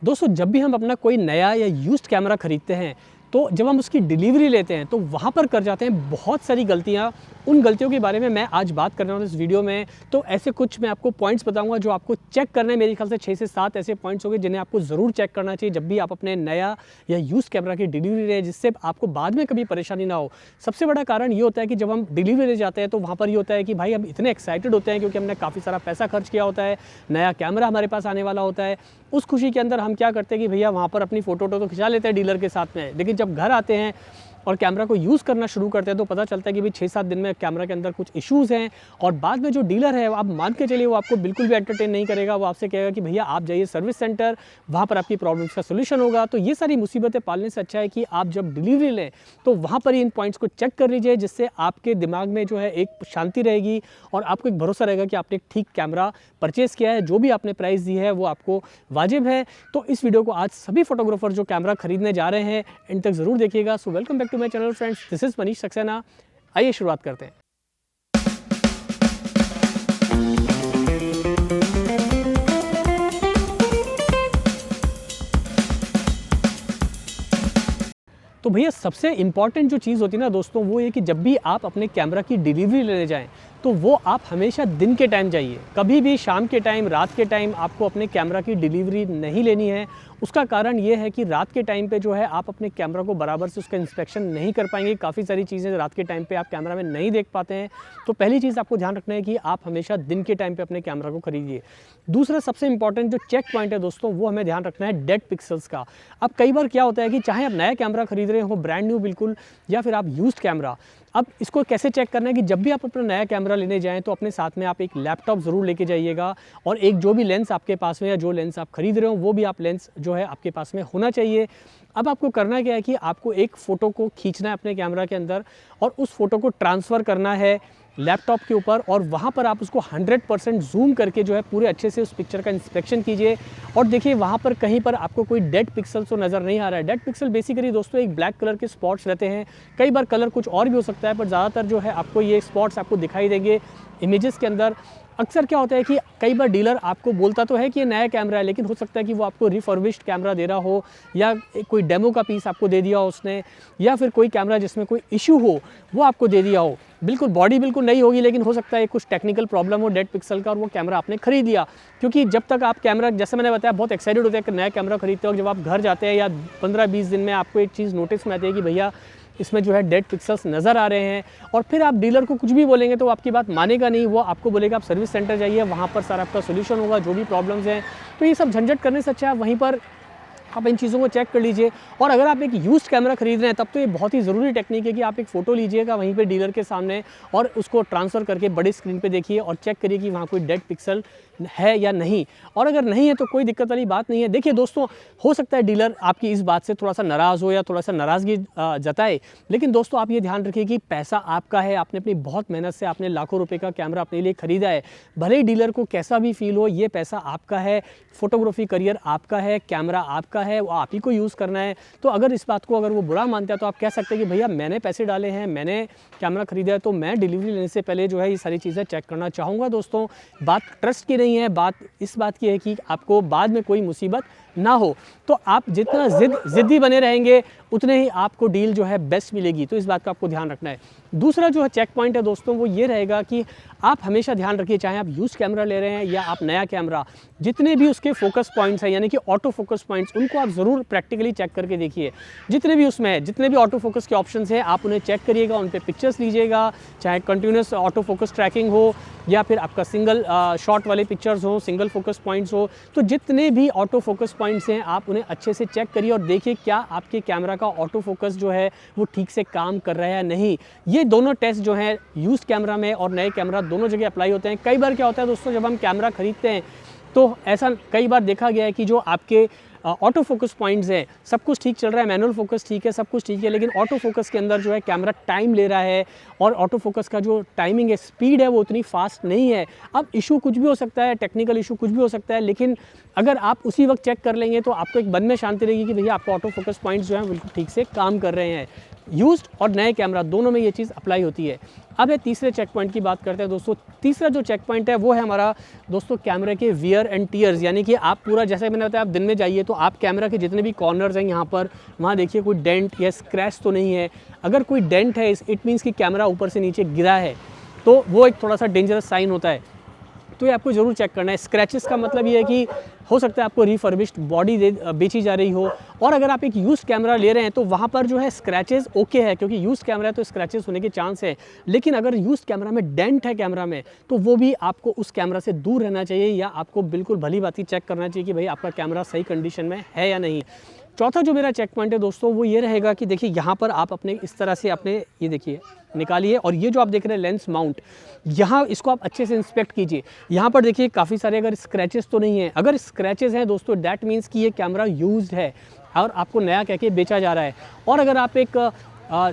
दोस्तों जब भी हम अपना कोई नया या यूज्ड कैमरा खरीदते हैं तो जब हम उसकी डिलीवरी लेते हैं तो वहाँ पर कर जाते हैं बहुत सारी गलतियाँ। उन गलतियों के बारे में मैं आज बात करने वाला हूँ इस वीडियो में। तो ऐसे कुछ मैं आपको पॉइंट्स बताऊंगा जो आपको चेक करने हैं। मेरे ख्याल से 6 से 7 ऐसे पॉइंट्स होंगे जिन्हें आपको ज़रूर चेक करना चाहिए जब भी आप अपने नया या यूज़ कैमरा की डिलीवरी लें, जिससे आपको बाद में कभी परेशानी ना हो। सबसे बड़ा कारण ये होता है कि जब हम डिलीवरी ले जाते हैं तो वहाँ पर ये होता है कि भाई हम इतने एक्साइटेड होते हैं क्योंकि हमने काफ़ी सारा पैसा खर्च किया होता है, नया कैमरा हमारे पास आने वाला होता है। उस खुशी के अंदर हम क्या करते हैं कि भैया वहाँ पर अपनी फ़ोटो तो खिंचा लेते हैं डीलर के साथ में, लेकिन जब घर आते हैं और कैमरा को यूज़ करना शुरू करते हैं तो पता चलता है कि भाई 6-7 दिन में कैमरा के अंदर कुछ इश्यूज़ हैं। और बाद में जो डीलर है आप मान के चलिए वो आपको बिल्कुल भी एंटरटेन नहीं करेगा। वो आपसे कहेगा कि भैया आप जाइए सर्विस सेंटर, वहाँ पर आपकी प्रॉब्लम्स का सोल्यूशन होगा। तो ये सारी मुसीबतें पालने से अच्छा है कि आप जब डिलीवरी लें तो वहाँ पर ही इन पॉइंट्स को चेक कर लीजिए, जिससे आपके दिमाग में जो है एक शांति रहेगी और आपको एक भरोसा रहेगा कि आपने एक ठीक कैमरा परचेज़ किया है, जो भी आपने प्राइस दी है वो आपको वाजिब है। तो इस वीडियो को आज सभी फोटोग्राफर जो कैमरा खरीदने जा रहे हैं इन तक ज़रूर देखिएगा। So welcome back to my channel friends, this is Manish Saxena. आइए शुरुआत करते हैं। तो भैया सबसे इम्पॉर्टेंट जो चीज़ होती है ना दोस्तों, वो ये कि जब भी आप अपने कैमरा की डिलीवरी लेने जाएं तो वो आप हमेशा दिन के टाइम जाइए। कभी भी शाम के टाइम, रात के टाइम आपको अपने कैमरा की डिलीवरी नहीं लेनी है। उसका कारण ये है कि रात के टाइम पे जो है आप अपने कैमरा को बराबर से उसका इंस्पेक्शन नहीं कर पाएंगे। काफ़ी सारी चीज़ें रात के टाइम पे आप कैमरा में नहीं देख पाते हैं। तो पहली चीज़ आपको ध्यान रखना है कि आप हमेशा दिन के टाइम पे अपने कैमरा को खरीदिए। दूसरा सबसे इंपॉर्टेंट जो चेक पॉइंट है दोस्तों, वो हमें ध्यान रखना है डेड पिक्सल्स का। अब कई बार क्या होता है कि चाहे आप नया कैमरा खरीद रहे हो ब्रांड न्यू बिल्कुल, या फिर आप यूज्ड कैमरा, अब इसको कैसे चेक करना है कि जब भी आप अपना नया कैमरा लेने जाएं तो अपने साथ में आप एक लैपटॉप ज़रूर लेके जाइएगा और एक जो भी लेंस आपके पास में या जो लेंस आप खरीद रहे हो वो भी आप लेंस जो है आपके पास में होना चाहिए। अब आपको करना क्या है कि आपको एक फ़ोटो को खींचना है अपने कैमरा के अंदर और उस फ़ोटो को ट्रांसफ़र करना है लैपटॉप के ऊपर, और वहाँ पर आप उसको 100% जूम करके जो है पूरे अच्छे से उस पिक्चर का इंस्पेक्शन कीजिए और देखिए वहाँ पर कहीं पर आपको कोई डेड पिक्सल तो नज़र नहीं आ रहा है। डेड पिक्सल बेसिकली दोस्तों एक ब्लैक कलर के स्पॉट्स रहते हैं। कई बार कलर कुछ और भी हो सकता है, पर ज़्यादातर जो है आपको ये स्पॉट्स आपको दिखाई देंगे इमेजेस के अंदर। अक्सर क्या होता है कि कई बार डीलर आपको बोलता तो है कि ये नया कैमरा है, लेकिन हो सकता है कि वो आपको रिफर्बिश्ड कैमरा दे रहा हो या कोई डेमो का पीस आपको दे दिया हो उसने, या फिर कोई कैमरा जिसमें कोई इशू हो वो आपको दे दिया हो। बिल्कुल बॉडी बिल्कुल नई होगी लेकिन हो सकता है कुछ टेक्निकल प्रॉब्लम हो डेड पिक्सल का और वो कैमरा आपने खरीद लिया। क्योंकि जब तक आप कैमरा, जैसे मैंने बताया, बहुत एक्साइटेड होते हैं कि नया कैमरा खरीदते हो, जब आप घर जाते हैं या 15-20 दिन में आपको एक चीज़ नोटिस में आती है कि भैया इसमें जो है डेड पिक्सल्स नज़र आ रहे हैं, और फिर आप डीलर को कुछ भी बोलेंगे तो वो आपकी बात मानेगा नहीं। वो आपको बोलेगा आप सर्विस सेंटर जाइए, वहाँ पर सारा आपका सोल्यूशन होगा जो भी प्रॉब्लम्स हैं। तो ये सब झंझट करने से अच्छा है वहीं पर आप इन चीज़ों को चेक कर लीजिए। और अगर आप एक यूज्ड कैमरा खरीद रहे हैं तब तो ये बहुत ही ज़रूरी टेक्निक है कि आप एक फ़ोटो लीजिएगा वहीं पे डीलर के सामने और उसको ट्रांसफ़र करके बड़े स्क्रीन पे देखिए और चेक करिए कि वहाँ कोई डेड पिक्सल है या नहीं। और अगर नहीं है तो कोई दिक्कत वाली बात नहीं है। देखिए दोस्तों, हो सकता है डीलर आपकी इस बात से थोड़ा सा नाराज़ हो या थोड़ा सा नाराज़गी जताए, लेकिन दोस्तों आप ये ध्यान रखिए कि पैसा आपका है। आपने अपनी बहुत मेहनत से आपने लाखों रुपये का कैमरा अपने लिए ख़रीदा है। भले ही डीलर को कैसा भी फील हो, ये पैसा आपका है, फोटोग्राफी करियर आपका है, कैमरा आपका है, वो आप ही को यूज़ करना है। तो अगर इस बात को अगर वो बुरा मानता है तो आप कह सकते हैं कि भैया मैंने पैसे डाले हैं, मैंने कैमरा खरीदा है, तो मैं डिलीवरी लेने से पहले जो है ये सारी चीज़ें चेक करना चाहूँगा। दोस्तों बात ट्रस्ट की नहीं है, बात इस बात की है कि आपको बाद में कोई मुसीबत ना हो। तो आप जितना ज़िद्दी बने रहेंगे उतने ही आपको डील जो है बेस्ट मिलेगी। तो इस बात का आपको ध्यान रखना है। दूसरा जो है चेक पॉइंट है दोस्तों, वो ये रहेगा कि आप हमेशा ध्यान रखिए, चाहे आप यूज़ कैमरा ले रहे हैं या आप नया कैमरा, जितने भी उसके फोकस पॉइंट्स हैं यानी कि ऑटो फोकस पॉइंट्स, उनको आप ज़रूर प्रैक्टिकली चेक करके देखिए। जितने भी उसमें जितने भी ऑटो फोकस के ऑप्शंस हैं आप उन्हें चेक करिएगा, उन पर पिक्चर्स लीजिएगा, चाहे कंटिन्यूस ऑटो फोकस ट्रैकिंग हो या फिर आपका सिंगल शॉट वाले पिक्चर्स हो, सिंगल फोकस पॉइंट्स हो। तो जितने भी ऑटो फोकस पॉइंट्स हैं आप उन्हें अच्छे से चेक करिए और देखिए क्या आपके कैमरा का ऑटो फोकस जो है वो ठीक से काम कर रहा है या नहीं। ये दोनों टेस्ट जो है यूज्ड कैमरा में और नए कैमरा दोनों जगह अप्लाई होते हैं। कई बार क्या होता है दोस्तों, जब हम कैमरा खरीदते हैं तो ऐसा कई बार देखा गया है कि जो आपके ऑटो फोकस पॉइंट्स हैं, सब कुछ ठीक चल रहा है, मैनुअल फोकस ठीक है, सब कुछ ठीक है, लेकिन ऑटो फोकस के अंदर जो है कैमरा टाइम ले रहा है और ऑटो फोकस का जो टाइमिंग है, स्पीड है, वो उतनी फास्ट नहीं है। अब इशू कुछ भी हो सकता है, टेक्निकल इशू कुछ भी हो सकता है, लेकिन अगर आप उसी वक्त चेक कर लेंगे तो आपको एक मन में शांति रहेगी कि भैया आपको ऑटो फोकस पॉइंट्स जो हैं बिल्कुल ठीक से काम कर रहे हैं। यूज्ड और नए कैमरा दोनों में ये चीज़ अप्लाई होती है। अब है तीसरे चेक पॉइंट की बात करते हैं दोस्तों। तीसरा जो चेक पॉइंट है वो है हमारा दोस्तों कैमरे के वियर एंड टीयर्स, यानी कि आप पूरा, जैसे मैंने बताया, आप दिन में जाइए तो आप कैमरा के जितने भी कॉर्नर्स हैं यहाँ पर, वहाँ देखिए कोई डेंट या स्क्रैच तो नहीं है। अगर कोई डेंट है इट मीन्स कि कैमरा ऊपर से नीचे गिरा है, तो वो एक थोड़ा सा डेंजरस साइन होता है, तो ये आपको ज़रूर चेक करना है। स्क्रैचेस का मतलब ये है कि हो सकता है आपको रिफर्बिश्ड बॉडी बेची जा रही हो, और अगर आप एक यूज्ड कैमरा ले रहे हैं तो वहाँ पर जो है स्क्रैचेस ओके है, क्योंकि यूज्ड कैमरा है तो स्क्रैचेस होने के चांस है। लेकिन अगर यूज्ड कैमरा में डेंट है कैमरा में, तो वो भी आपको उस कैमरा से दूर रहना चाहिए, या आपको बिल्कुल भली बात ही चेक करना चाहिए कि भाई आपका कैमरा सही कंडीशन में है या नहीं। चौथा जो मेरा चेक पॉइंट है दोस्तों वो ये रहेगा कि देखिए यहाँ पर आप अपने इस तरह से अपने ये देखिए निकालिए, और ये जो आप देख रहे हैं लेंस माउंट, यहाँ इसको आप अच्छे से इंस्पेक्ट कीजिए। यहाँ पर देखिए काफ़ी सारे अगर स्क्रैचेस तो नहीं है, अगर स्क्रैचेस हैं दोस्तों दैट मीन्स कि ये कैमरा यूज्ड है और आपको नया कह के बेचा जा रहा है। और अगर आप एक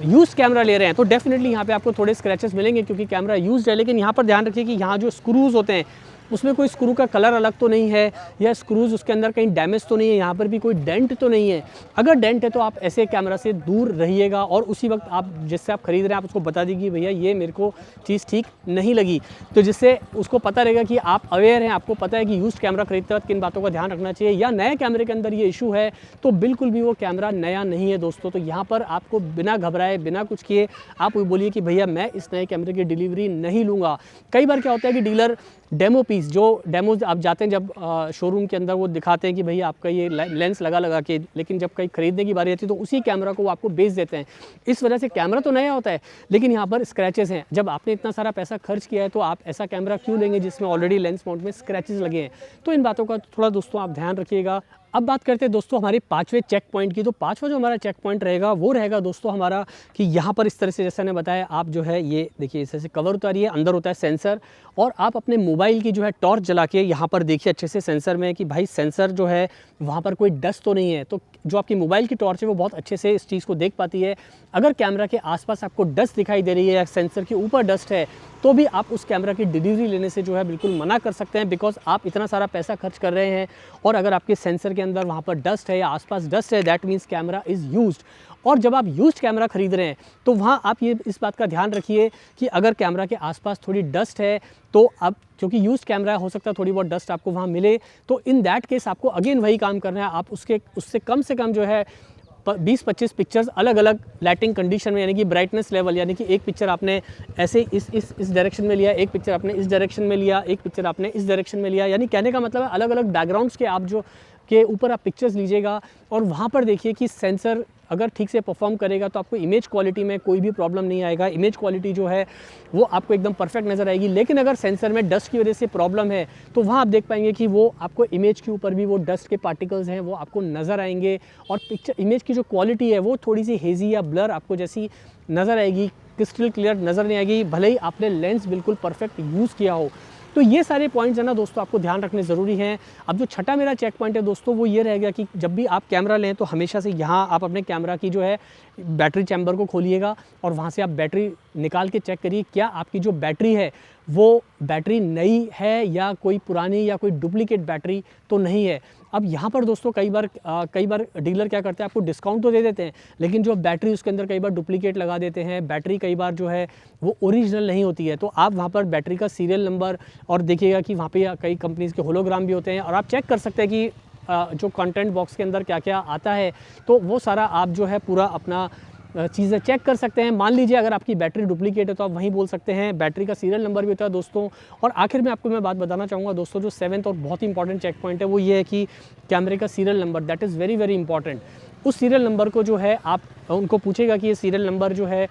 यूज़ कैमरा ले रहे हैं तो डेफिनेटली यहाँ पे आपको थोड़े स्क्रैचेस मिलेंगे क्योंकि कैमरा यूज्ड है। लेकिन यहाँ पर ध्यान रखिए कि यहाँ जो स्क्रूज़ होते हैं उसमें कोई स्क्रू का कलर अलग तो नहीं है, या स्क्रूज़ उसके अंदर कहीं डैमेज तो नहीं है, यहाँ पर भी कोई डेंट तो नहीं है। अगर डेंट है तो आप ऐसे कैमरा से दूर रहिएगा, और उसी वक्त आप जिससे आप ख़रीद रहे हैं आप उसको बता दीजिए भैया ये मेरे को चीज़ ठीक नहीं लगी, तो जिससे उसको पता रहेगा कि आप अवेयर हैं, आपको पता है कि यूज्ड कैमरा खरीदते वक्त किन बातों का ध्यान रखना चाहिए। या नए कैमरे के अंदर ये इशू है तो बिल्कुल भी वो कैमरा नया नहीं है दोस्तों। तो यहाँ पर आपको बिना घबराए, बिना कुछ किए आप बोलिए कि भैया मैं इस नए कैमरे की डिलीवरी नहीं लूँगा। कई बार क्या होता है कि डीलर डेमो पीस, जो डेमोज आप जाते हैं जब शोरूम के अंदर, वो दिखाते हैं कि भैया आपका ये लेंस लगा के, लेकिन जब कहीं खरीदने की बारी आती है तो उसी कैमरा को वो आपको बेच देते हैं। इस वजह से कैमरा तो नया होता है लेकिन यहाँ पर स्क्रैचेस हैं। जब आपने इतना सारा पैसा खर्च किया है तो आप ऐसा कैमरा क्यों लेंगे जिसमें ऑलरेडी लेंस माउंट में स्क्रैचेस लगे हैं। तो इन बातों का थोड़ा दोस्तों आप ध्यान रखिएगा। अब बात करते हैं दोस्तों हमारे पाँचवें चेक पॉइंट की। तो पाँचवा जो हमारा चेक पॉइंट रहेगा वो रहेगा दोस्तों हमारा कि यहाँ पर इस तरह से, जैसे मैंने बताया, आप जो है ये देखिए इस तरह से कवर उतारिए, अंदर होता है सेंसर, और आप अपने मोबाइल की जो है टॉर्च जला के यहाँ पर देखिए अच्छे से सेंसर में कि भाई सेंसर जो है वहाँ पर कोई डस्ट तो नहीं है। तो जो आपकी मोबाइल की टॉर्च है वो बहुत अच्छे से इस चीज़ को देख पाती है। अगर कैमरा के आसपास आपको डस्ट दिखाई दे रही है या सेंसर के ऊपर डस्ट है तो भी आप उस कैमरा की डिलीवरी लेने से जो है बिल्कुल मना कर सकते हैं, बिकॉज आप इतना सारा पैसा खर्च कर रहे हैं और अगर आपके सेंसर के अंदर वहाँ पर डस्ट है या आसपास डस्ट है that means camera is used. और जब आप यूज्ड कैमरा खरीद रहे हैं तो वहाँ आप ये इस बात का ध्यान रखिए कि अगर कैमरा के आसपास थोड़ी डस्ट है तो अब क्योंकि यूज्ड कैमरा हो सकता है थोड़ी बहुत डस्ट आपको वहाँ मिले, तो इन दैट केस आपको अगेन वही काम करना है। आप उससे कम से कम जो है 20-25 पिक्चर्स अलग अलग लाइटिंग कंडीशन में, यानी कि ब्राइटनेस लेवल, यानी कि एक पिक्चर आपने ऐसे इस डायरेक्शन में लिया, एक पिक्चर आपने इस डायरेक्शन में लिया, एक पिक्चर आपने इस डायरेक्शन में लिया, यानी कहने का मतलब है अलग अलग बैकग्राउंड्स के आप जो के ऊपर आप पिक्चर्स लीजिएगा और वहाँ पर देखिए कि सेंसर अगर ठीक से परफॉर्म करेगा तो आपको इमेज क्वालिटी में कोई भी प्रॉब्लम नहीं आएगा। इमेज क्वालिटी जो है वो आपको एकदम परफेक्ट नज़र आएगी। लेकिन अगर सेंसर में डस्ट की वजह से प्रॉब्लम है तो वहाँ आप देख पाएंगे कि वो आपको इमेज के ऊपर भी वो डस्ट के पार्टिकल्स हैं वो आपको नज़र आएंगे, और पिक्चर इमेज की जो क्वालिटी है वो थोड़ी सी हेजी या ब्लर आपको जैसी नज़र आएगी, क्रिस्टल क्लियर नज़र नहीं आएगी, भले ही आपने लेंस बिल्कुल परफेक्ट यूज़ किया हो। तो ये सारे पॉइंट्स है ना दोस्तों आपको ध्यान रखने ज़रूरी हैं। अब जो छठा मेरा चेक पॉइंट है दोस्तों वो ये रहेगा कि जब भी आप कैमरा लें तो हमेशा से यहाँ आप अपने कैमरा की जो है बैटरी चैम्बर को खोलिएगा और वहाँ से आप बैटरी निकाल के चेक करिए क्या आपकी जो बैटरी है वो बैटरी नई है या कोई पुरानी या कोई डुप्लीकेट बैटरी तो नहीं है। अब यहाँ पर दोस्तों कई बार डीलर क्या करते हैं, आपको डिस्काउंट तो दे देते हैं लेकिन जो बैटरी उसके अंदर कई बार डुप्लीकेट लगा देते हैं, बैटरी कई बार जो है वो ओरिजिनल नहीं होती है। तो आप वहाँ पर बैटरी का सीरियल नंबर और देखिएगा कि वहाँ पे कई कंपनीज़ के होलोग्राम भी होते हैं और आप चेक कर सकते हैं कि जो कंटेंट बॉक्स के अंदर क्या क्या आता है, तो वो सारा आप जो है पूरा अपना चीज़ें चेक कर सकते हैं। मान लीजिए अगर आपकी बैटरी डुप्लीकेट है तो आप वहीं बोल सकते हैं। बैटरी का सीरियल नंबर भी होता है दोस्तों। और आखिर में आपको मैं बात बताना चाहूँगा दोस्तों, जो 7th और बहुत ही इंपॉर्टेंट चेक पॉइंट है वो ये है कि कैमरे का serial number, that is very very important. उस सीरियल नंबर को जो है आप उनको पूछेगा कि ये सीरियल नंबर जो है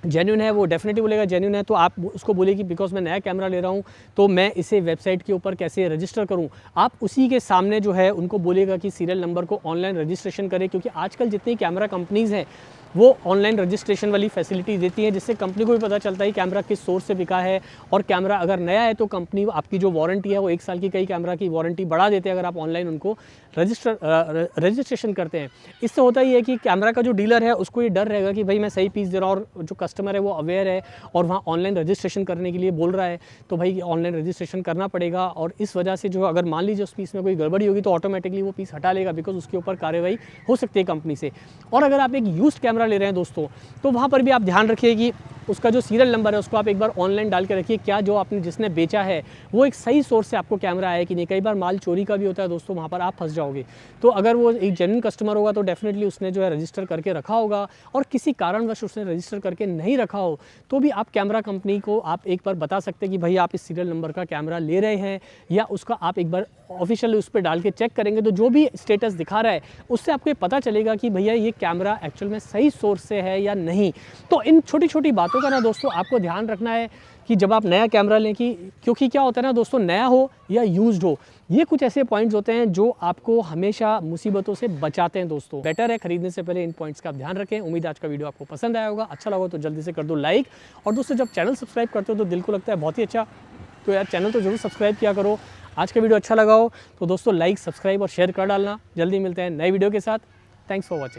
जेन्युइन है, वो डेफिनेटली बोलेगा जेन्युइन है। तो आप उसको बोलिए कि बिकॉज मैं नया कैमरा ले रहा हूँ तो मैं इसे वेबसाइट के ऊपर कैसे रजिस्टर करूँ। आप उसी के सामने जो है उनको बोलेगा कि सीरियल नंबर को ऑनलाइन रजिस्ट्रेशन करें, क्योंकि आजकल जितनी कैमरा कंपनीज़ हैं वो ऑनलाइन रजिस्ट्रेशन वाली फैसिलिटी देती हैं, जिससे कंपनी को भी पता चलता है कि कैमरा किस सोर्स से बिका है। और कैमरा अगर नया है तो कंपनी आपकी जो वारंटी है वो 1 साल की कई कैमरा की वारंटी बढ़ा देते हैं अगर आप ऑनलाइन उनको रजिस्ट्रेशन करते हैं। इससे होता ही है कि कैमरा का जो डीलर है उसको ये डर रहेगा कि भाई मैं सही पीस दे रहा हूँ, और जो कस्टमर है वो अवेयर है और वहाँ ऑनलाइन रजिस्ट्रेशन करने के लिए बोल रहा है तो भाई ऑनलाइन रजिस्ट्रेशन करना पड़ेगा। और इस वजह से जो अगर मान लीजिए उस पीस में कोई गड़बड़ी होगी तो ऑटोमेटिकली वो पीस हटा लेगा, बिकॉज उसके ऊपर कार्रवाई हो सकती है कंपनी से। और अगर आप एक यूज्ड कैमरा कैमरा ले रहे हैं दोस्तों, तो वहाँ पर भी आप ध्यान रखिए कि उसका जो सीरियल नंबर है उसको आप एक बार ऑनलाइन डाल के रखिए, क्या जो आपने जिसने बेचा है वो एक सही सोर्स से आपको कैमरा आया कि नहीं। कई बार माल चोरी का भी होता है दोस्तों, वहाँ पर आप फंस जाओगे। तो अगर वो एक जेन्युइन कस्टमर होगा तो डेफिनेटली उसने जो है रजिस्टर करके रखा होगा, और किसी कारणवश उसने रजिस्टर करके नहीं रखा हो तो भी आप कैमरा कंपनी को आप एक बार बता सकते हैं कि भैया आप इस सीरियल नंबर का कैमरा ले रहे हैं, या उसका आप एक बार ऑफिशियली उस पर डाल के चेक करेंगे तो जो भी स्टेटस दिखा रहा है उससे आपको ये पता चलेगा कि भैया ये कैमरा एक्चुअल में सही सोर्स से है या नहीं। तो इन छोटी छोटी बातों का ना दोस्तों आपको ध्यान रखना है कि जब आप नया कैमरा लें, कि क्योंकि क्या होता है ना दोस्तों, नया हो या यूज्ड हो, ये कुछ ऐसे पॉइंट्स होते हैं जो आपको हमेशा मुसीबतों से बचाते हैं दोस्तों। बेटर है खरीदने से पहले इन पॉइंट्स का आप ध्यान रखें। उम्मीद आज का वीडियो आपको पसंद आया होगा, अच्छा लगा तो जल्दी से कर दो लाइक, और दोस्तों जब चैनल सब्सक्राइब करते हो तो दिल को लगता है बहुत ही अच्छा, तो यार चैनल तो जरूर सब्सक्राइब किया करो। आज का वीडियो अच्छा लगा हो तो दोस्तों लाइक, सब्सक्राइब और शेयर कर डालना। जल्दी मिलते हैं नए वीडियो के साथ। Thanks for watching.